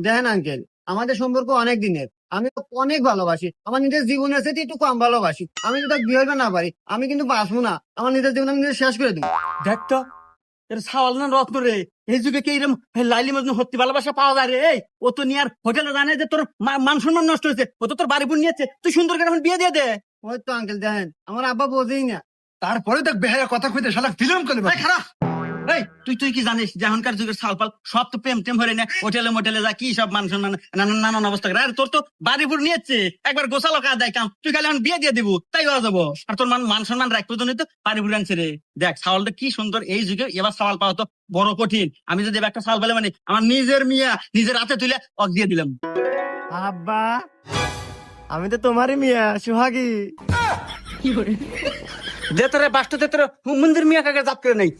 দেখেন আঙ্কেল, আমাদের সম্পর্ক অনেক দিনের। আমি ওকে অনেক ভালোবাসি, আমার নিজের জীবনের সাথে একটু কম ভালোবাসি। আমি যদি তাকে বিয়ে হইতে না পারি, আমি কিন্তু বাঁচবো না। আমার নিজের জীবন আমি নিজে শেষ করে দিই। দেখ তো এর সাওয়াল না রত্ন রে, এই যুগে কি এরকম লাইলি মজনু সত্যি ভালোবাসা পাওয়া যায় রে? এই ও তো নিয়ার হোটেলে জানে যে তোর মান সম্মান নষ্ট হয়েছে, ও তো তোর বাড়ি বোন নিয়েছে, তুই সুন্দর করে এখন বিয়ে দিয়ে দে। ওই তো আঙ্কেল দেখেন, আমার আব্বা বোঝেই না। তারপরে দেখ বেহায়া কথা কইতে শালা ফিল্ম করে এই খারাপ। এই তুই তুই কি জানিস যে এখনকার যুগের সালপাল সব তো প্রেম টেম হলে না, হোটেলে মোটেলে যা কি সব মান সম্মান নানান অবস্থা করে। আর তোর তো বাড়ি বোন নিয়েছে, একবার গোছালো কাজ দেয় কাম, তুই খালি এখন বিয়ে দিয়ে দিব তাই হয়ে যাবো। আর তোর মান সম্মান রাখবো জন্য তো বাড়ি বোন আনছে রে। দেখ সাওয়ালটা কি সুন্দর, এই যুগে এবার সাওয়াল পাওয়া তো বড় কঠিন। আমি যদি এবার একটা সাল পেলে মানে আমার নিজের মিয়া নিজের হাতে তুলে অক দিয়ে দিলাম। আব্বা, আমি তো তোমারই মিয়া, সোহাগী। দে তোরে বাসটা দে তোর মন্দির মিয়া কাকে জাপ করে নেই।